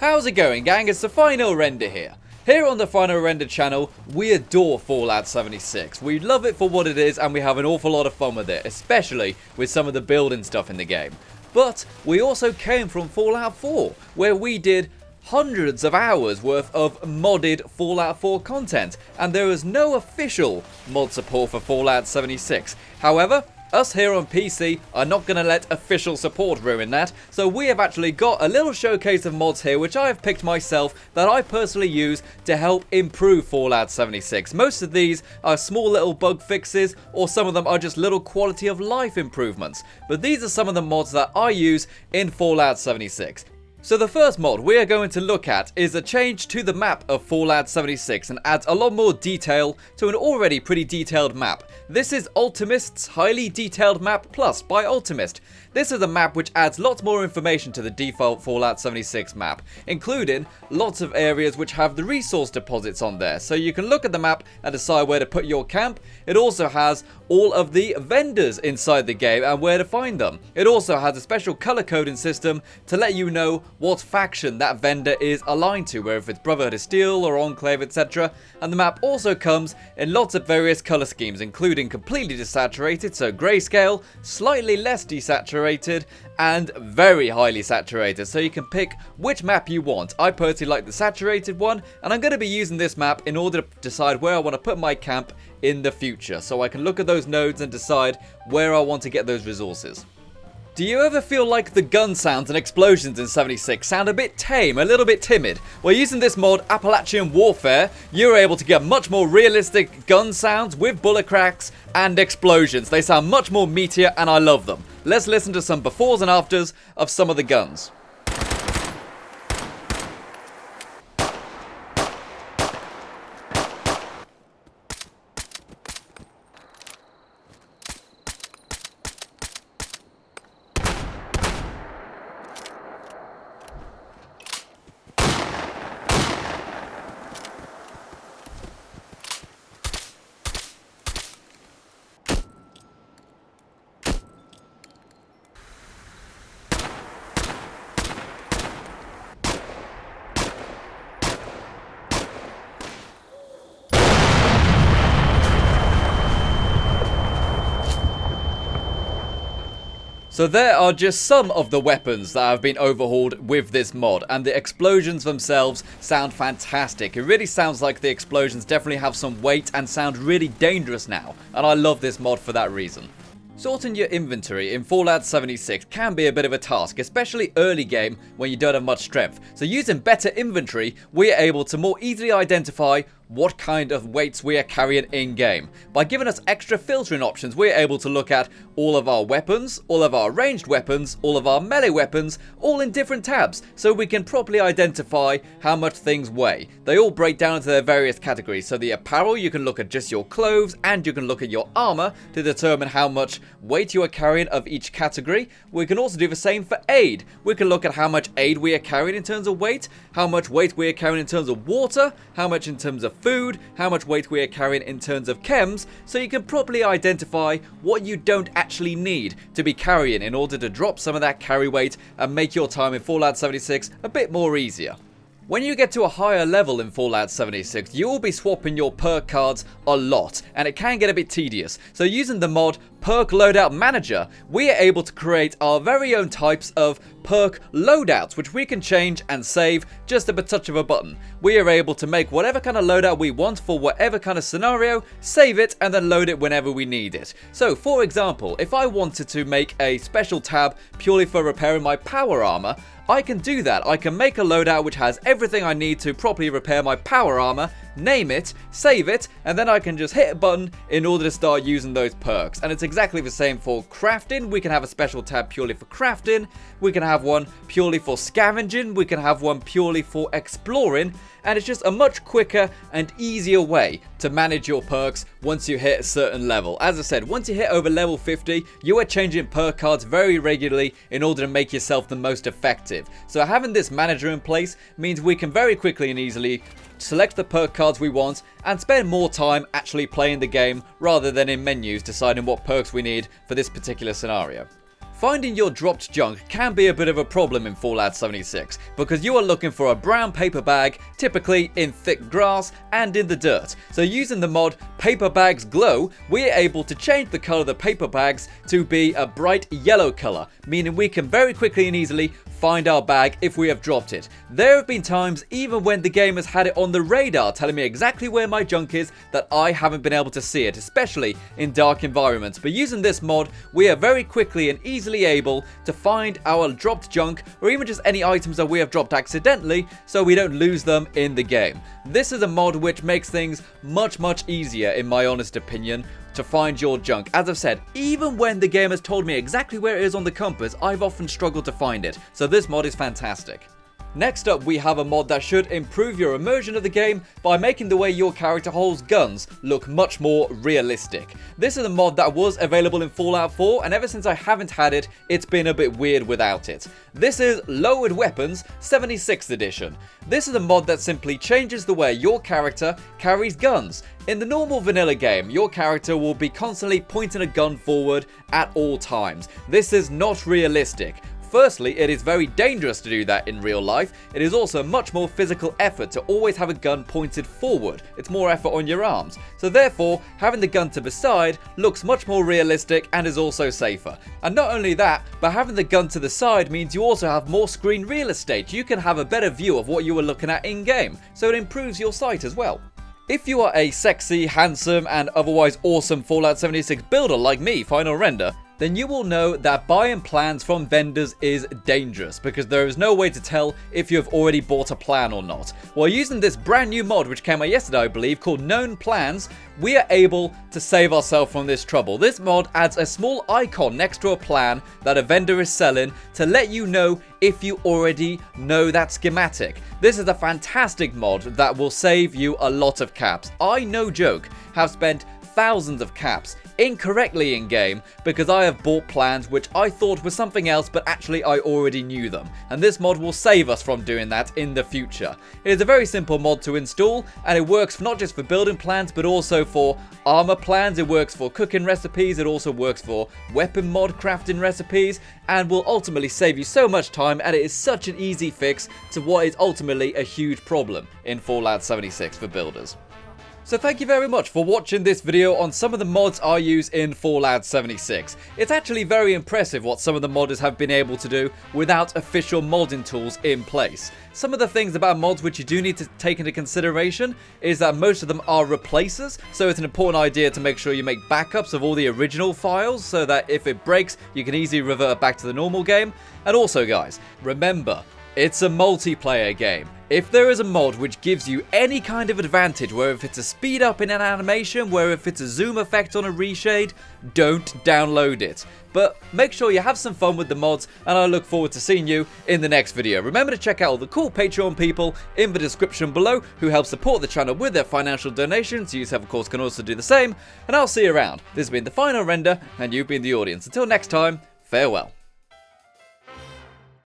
How's it going, gang? It's the Final Render here. Here on the Final Render channel, we adore Fallout 76. We love it for what it is and we have an awful lot of fun with it, especially with some of the building stuff in the game. But we also came from Fallout 4, where we did hundreds of hours worth of modded Fallout 4 content, and there is no official mod support for Fallout 76. However, us here on PC are not going to let official support ruin that, so we have actually got a little showcase of mods here which I have picked myself that I personally use to help improve Fallout 76. Most of these are small little bug fixes, or some of them are just little quality of life improvements, but these are some of the mods that I use in Fallout 76. So the first mod we are going to look at is a change to the map of Fallout 76 and adds a lot more detail to an already pretty detailed map. This is Ultimist's Highly Detailed Map Plus by Ultimist. This is a map which adds lots more information to the default Fallout 76 map, including lots of areas which have the resource deposits on there, so you can look at the map and decide where to put your camp. It also has all of the vendors inside the game and where to find them. It also has a special color coding system to let you know what faction that vendor is aligned to, whether it's Brotherhood of Steel or Enclave, etc. And the map also comes in lots of various color schemes, including completely desaturated, so grayscale, slightly less desaturated, and very highly saturated, so you can pick which map you want. I personally like the saturated one, and I'm going to be using this map in order to decide where I want to put my camp in the future, so I can look at those nodes and decide where I want to get those resources. Do you ever feel like the gun sounds and explosions in 76 sound a bit tame, a little bit timid? Well, using this mod, Appalachian Warfare, you're able to get much more realistic gun sounds with bullet cracks and explosions. They sound much more meatier and I love them. Let's listen to some befores and afters of some of the guns. So there are just some of the weapons that have been overhauled with this mod, and the explosions themselves sound fantastic. It really sounds like the explosions definitely have some weight and sound really dangerous now, and I love this mod for that reason. Sorting your inventory in Fallout 76 can be a bit of a task, especially early game when you don't have much strength. So using better inventory, we are able to more easily identify what kind of weights we are carrying in game. By giving us extra filtering options, we're able to look at all of our weapons, all of our ranged weapons, all of our melee weapons, all in different tabs, so we can properly identify how much things weigh. They all break down into their various categories, so the apparel, you can look at just your clothes, and you can look at your armor to determine how much weight you are carrying of each category. We can also do the same for aid. We can look at how much aid we are carrying in terms of weight, how much weight we are carrying in terms of water, how much in terms of food, how much weight we are carrying in terms of chems, so you can properly identify what you don't actually need to be carrying in order to drop some of that carry weight and make your time in Fallout 76 a bit more easier. When you get to a higher level in Fallout 76, you will be swapping your perk cards a lot, and it can get a bit tedious. So using the mod Perk Loadout Manager, we are able to create our very own types of perk loadouts, which we can change and save just at the touch of a button. We are able to make whatever kind of loadout we want for whatever kind of scenario, save it, and then load it whenever we need it. So for example, if I wanted to make a special tab purely for repairing my power armor, I can do that. I can make a loadout which has everything I need to properly repair my power armor, name it, save it, and then I can just hit a button in order to start using those perks. And it's exactly the same for crafting. We can have a special tab purely for crafting. We can have one purely for scavenging. We can have one purely for exploring. And it's just a much quicker and easier way to manage your perks once you hit a certain level. As I said, once you hit over level 50, you are changing perk cards very regularly in order to make yourself the most effective. So having this manager in place means we can very quickly and easily select the perk cards we want and spend more time actually playing the game rather than in menus deciding what perks we need for this particular scenario. Finding your dropped junk can be a bit of a problem in Fallout 76 because you are looking for a brown paper bag, typically in thick grass and in the dirt. So using the mod Paper Bags Glow, we are able to change the color of the paper bags to be a bright yellow color, meaning we can very quickly and easily find our bag if we have dropped it. There have been times, even when the game has had it on the radar telling me exactly where my junk is, that I haven't been able to see it, especially in dark environments. But using this mod, we are very quickly and easily able to find our dropped junk, or even just any items that we have dropped accidentally, so we don't lose them in the game. This is a mod which makes things much easier, in my honest opinion, to find your junk. As I've said, even when the game has told me exactly where it is on the compass, I've often struggled to find it. So this mod is fantastic. Next up, we have a mod that should improve your immersion of the game by making the way your character holds guns look much more realistic. This is a mod that was available in Fallout 4, and ever since I haven't had it, it's been a bit weird without it. This is Lowered Weapons 76th edition. This is a mod that simply changes the way your character carries guns. In the normal vanilla game, your character will be constantly pointing a gun forward at all times. This is not realistic. Firstly, it is very dangerous to do that in real life. It is also much more physical effort to always have a gun pointed forward. It's more effort on your arms. So therefore, having the gun to the side looks much more realistic and is also safer. And not only that, but having the gun to the side means you also have more screen real estate. You can have a better view of what you are looking at in game. So it improves your sight as well. If you are a sexy, handsome, and otherwise awesome Fallout 76 builder like me, Final Render, then you will know that buying plans from vendors is dangerous because there is no way to tell if you have already bought a plan or not. While using this brand new mod which came out yesterday, I believe, called Known Plans, we are able to save ourselves from this trouble. This mod adds a small icon next to a plan that a vendor is selling to let you know if you already know that schematic. This is a fantastic mod that will save you a lot of caps. I, no joke, have spent thousands of caps incorrectly in game because I have bought plans which I thought were something else, but actually I already knew them, and this mod will save us from doing that in the future. It is a very simple mod to install, and it works not just for building plans but also for armor plans. It works for cooking recipes, it also works for weapon mod crafting recipes, and will ultimately save you so much time, and it is such an easy fix to what is ultimately a huge problem in Fallout 76 for builders. So thank you very much for watching this video on some of the mods I use in Fallout 76. It's actually very impressive what some of the modders have been able to do without official modding tools in place. Some of the things about mods which you do need to take into consideration is that most of them are replacers, so it's an important idea to make sure you make backups of all the original files so that if it breaks, you can easily revert back to the normal game. And also guys, remember, it's a multiplayer game. If there is a mod which gives you any kind of advantage, whether if it's a speed up in an animation, whether if it's a zoom effect on a reshade, don't download it. But make sure you have some fun with the mods, and I look forward to seeing you in the next video. Remember to check out all the cool Patreon people in the description below who help support the channel with their financial donations. You, of course, can also do the same, and I'll see you around. This has been the Final Render, and you've been the audience. Until next time, farewell.